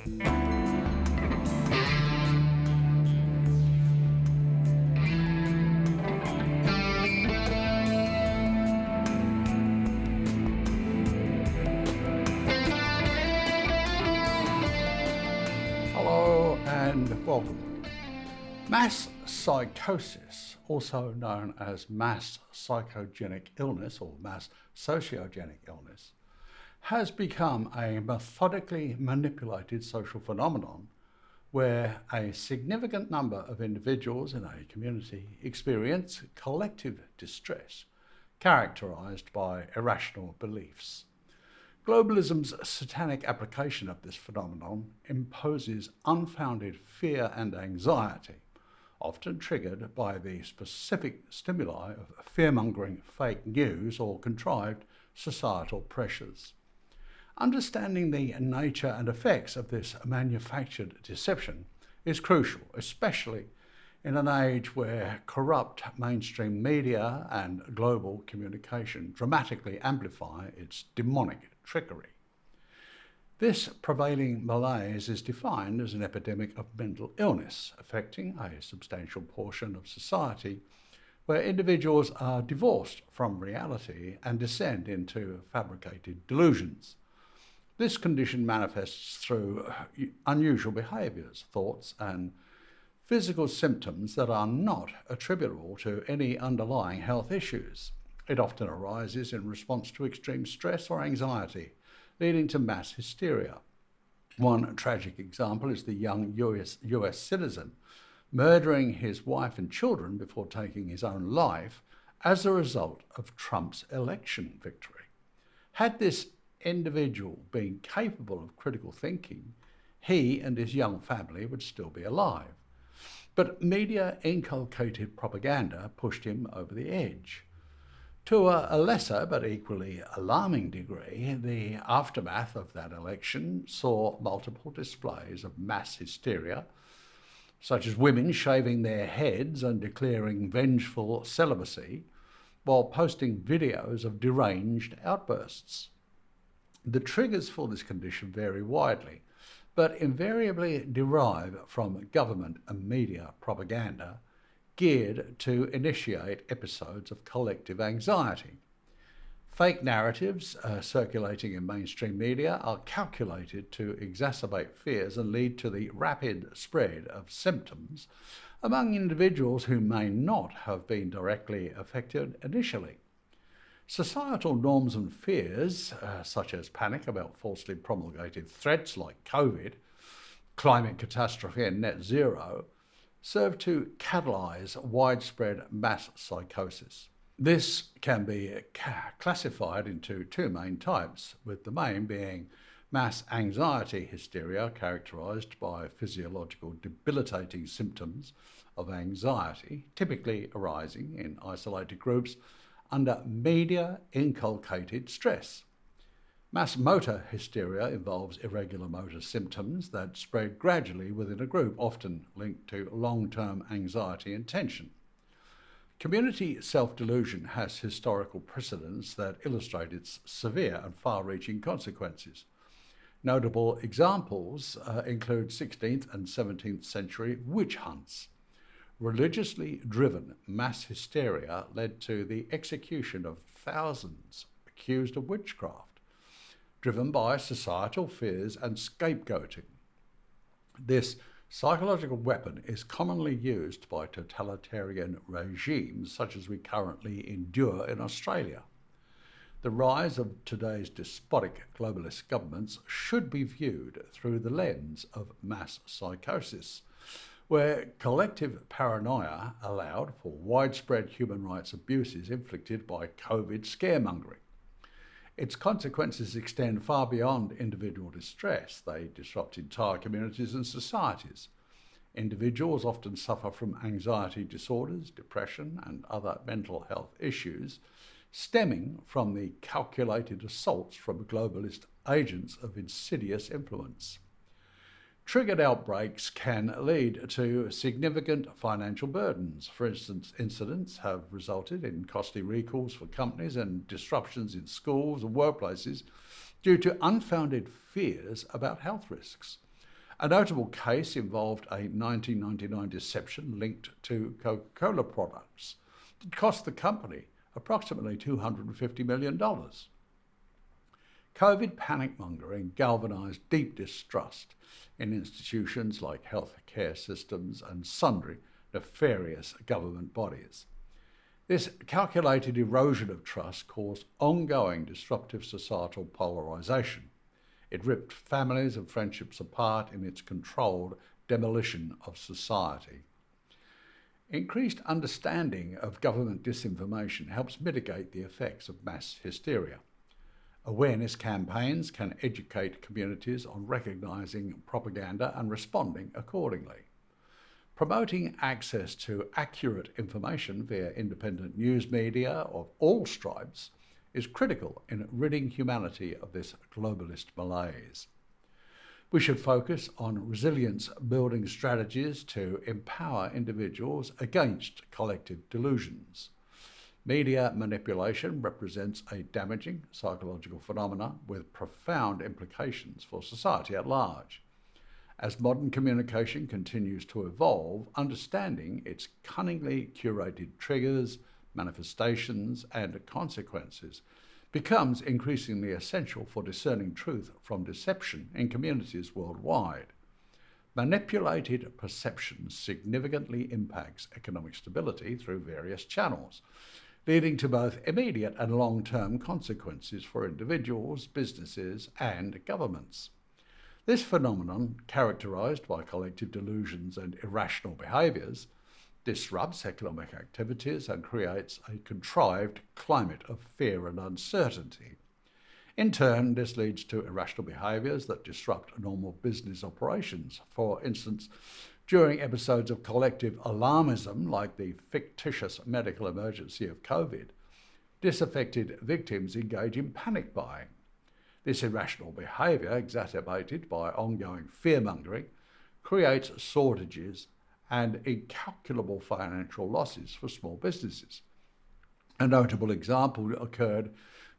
Hello and welcome. Mass psychosis, also known as mass psychogenic illness or mass sociogenic illness, has become a methodically manipulated social phenomenon where a significant number of individuals in a community experience collective distress characterized by irrational beliefs. Globalism's satanic application of this phenomenon imposes unfounded fear and anxiety, often triggered by the specific stimuli of fear-mongering fake news or contrived societal pressures. Understanding the nature and effects of this manufactured deception is crucial, especially in an age where corrupt mainstream media and global communication dramatically amplify its demonic trickery. This prevailing malaise is defined as an epidemic of mental illness affecting a substantial portion of society, where individuals are divorced from reality and descend into fabricated delusions. This condition manifests through unusual behaviours, thoughts and physical symptoms that are not attributable to any underlying health issues. It often arises in response to extreme stress or anxiety, leading to mass hysteria. One tragic example is the young US citizen murdering his wife and children before taking his own life as a result of Trump's election victory. Had this individual been capable of critical thinking, he and his young family would still be alive. But media-inculcated propaganda pushed him over the edge. To a lesser but equally alarming degree, the aftermath of that election saw multiple displays of mass hysteria, such as women shaving their heads and declaring vengeful celibacy, while posting videos of deranged outbursts. The triggers for this condition vary widely, but invariably derive from government and media propaganda geared to initiate episodes of collective anxiety. Fake narratives circulating in mainstream media are calculated to exacerbate fears and lead to the rapid spread of symptoms among individuals who may not have been directly affected initially. Societal norms and fears, such as panic about falsely promulgated threats like COVID, climate catastrophe and net zero, serve to catalyse widespread mass psychosis. This can be classified into two main types, with the main being mass anxiety hysteria, characterised by physiological debilitating symptoms of anxiety, typically arising in isolated groups under media-inculcated stress. Mass motor hysteria involves irregular motor symptoms that spread gradually within a group, often linked to long-term anxiety and tension. Community self-delusion has historical precedents that illustrate its severe and far-reaching consequences. Notable examples include 16th and 17th century witch hunts. Religiously driven mass hysteria led to the execution of thousands accused of witchcraft, driven by societal fears and scapegoating. This psychological weapon is commonly used by totalitarian regimes such as we currently endure in Australia. The rise of today's despotic globalist governments should be viewed through the lens of mass psychosis, where collective paranoia allowed for widespread human rights abuses inflicted by COVID scaremongering. Its consequences extend far beyond individual distress. They disrupt entire communities and societies. Individuals often suffer from anxiety disorders, depression, and other mental health issues stemming from the calculated assaults from globalist agents of insidious influence. Triggered outbreaks can lead to significant financial burdens. For instance, incidents have resulted in costly recalls for companies and disruptions in schools and workplaces due to unfounded fears about health risks. A notable case involved a 1999 deception linked to Coca-Cola products that cost the company approximately $250 million. COVID panic-mongering galvanised deep distrust in institutions like healthcare systems and sundry nefarious government bodies. This calculated erosion of trust caused ongoing disruptive societal polarisation. It ripped families and friendships apart in its controlled demolition of society. Increased understanding of government disinformation helps mitigate the effects of mass hysteria. Awareness campaigns can educate communities on recognising propaganda and responding accordingly. Promoting access to accurate information via independent news media of all stripes is critical in ridding humanity of this globalist malaise. We should focus on resilience-building strategies to empower individuals against collective delusions. Media manipulation represents a damaging psychological phenomenon with profound implications for society at large. As modern communication continues to evolve, understanding its cunningly curated triggers, manifestations, and consequences becomes increasingly essential for discerning truth from deception in communities worldwide. Manipulated perception significantly impacts economic stability through various channels, leading to both immediate and long-term consequences for individuals, businesses, and governments. This phenomenon, characterised by collective delusions and irrational behaviours, disrupts economic activities and creates a contrived climate of fear and uncertainty. In turn, this leads to irrational behaviours that disrupt normal business operations. For instance, during episodes of collective alarmism, like the fictitious medical emergency of COVID, disaffected victims engage in panic buying. This irrational behaviour, exacerbated by ongoing fear-mongering, creates shortages and incalculable financial losses for small businesses. A notable example occurred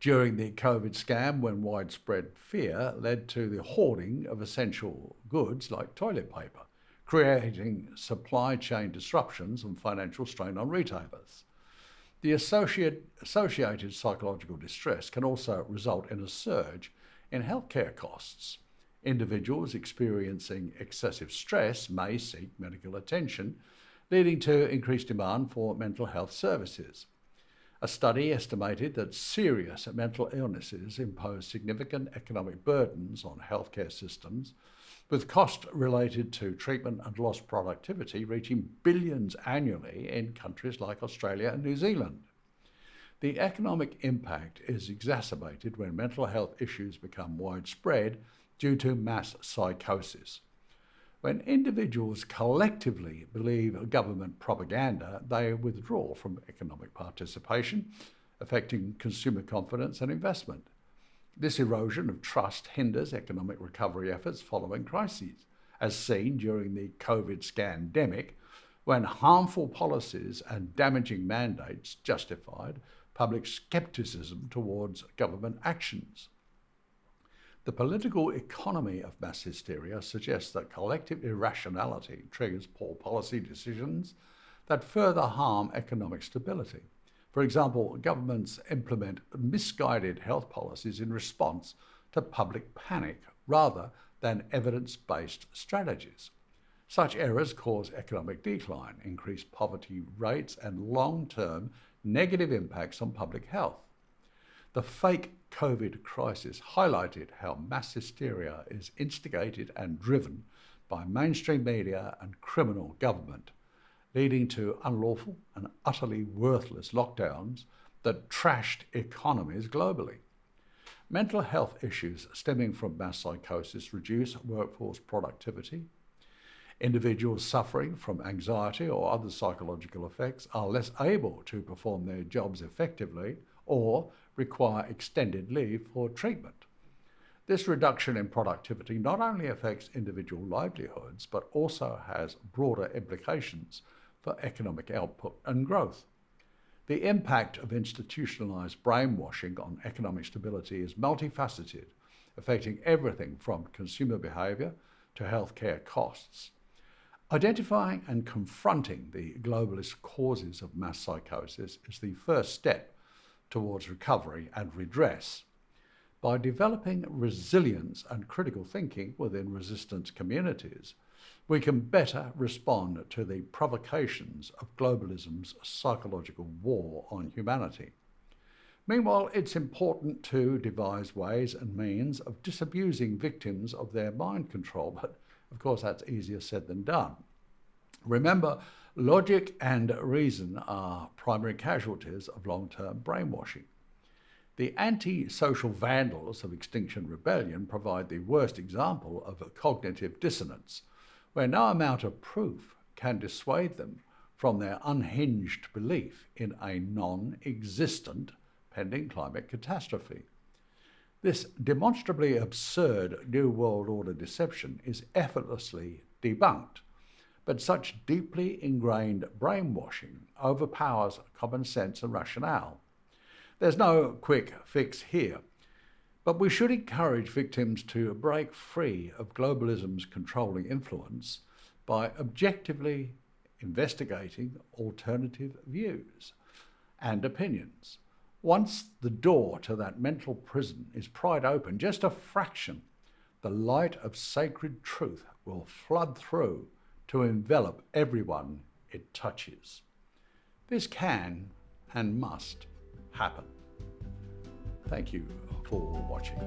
during the COVID scam when widespread fear led to the hoarding of essential goods like toilet paper, creating supply chain disruptions and financial strain on retailers. The associated psychological distress can also result in a surge in healthcare costs. Individuals experiencing excessive stress may seek medical attention, leading to increased demand for mental health services. A study estimated that serious mental illnesses impose significant economic burdens on healthcare systems, with costs related to treatment and lost productivity reaching billions annually in countries like Australia and New Zealand. The economic impact is exacerbated when mental health issues become widespread due to mass psychosis. When individuals collectively believe government propaganda, they withdraw from economic participation, affecting consumer confidence and investment. This erosion of trust hinders economic recovery efforts following crises, as seen during the COVID scandemic, when harmful policies and damaging mandates justified public scepticism towards government actions. The political economy of mass hysteria suggests that collective irrationality triggers poor policy decisions that further harm economic stability. For example, governments implement misguided health policies in response to public panic rather than evidence-based strategies. Such errors cause economic decline, increase poverty rates, and long-term negative impacts on public health. The fake COVID crisis highlighted how mass hysteria is instigated and driven by mainstream media and criminal government, leading to unlawful and utterly worthless lockdowns that trashed economies globally. Mental health issues stemming from mass psychosis reduce workforce productivity. Individuals suffering from anxiety or other psychological effects are less able to perform their jobs effectively or require extended leave for treatment. This reduction in productivity not only affects individual livelihoods, but also has broader implications for economic output and growth. The impact of institutionalised brainwashing on economic stability is multifaceted, affecting everything from consumer behaviour to healthcare costs. Identifying and confronting the globalist causes of mass psychosis is the first step towards recovery and redress. By developing resilience and critical thinking within resistance communities, we can better respond to the provocations of globalism's psychological war on humanity. Meanwhile, it's important to devise ways and means of disabusing victims of their mind control, but of course that's easier said than done. Remember, logic and reason are primary casualties of long-term brainwashing. The anti-social vandals of Extinction Rebellion provide the worst example of a cognitive dissonance, where no amount of proof can dissuade them from their unhinged belief in a non-existent pending climate catastrophe. This demonstrably absurd New World Order deception is effortlessly debunked, but such deeply ingrained brainwashing overpowers common sense and rationale. There's no quick fix here, but we should encourage victims to break free of globalism's controlling influence by objectively investigating alternative views and opinions. Once the door to that mental prison is pried open just a fraction, the light of sacred truth will flood through to envelop everyone it touches. This can and must happen. Thank you for watching.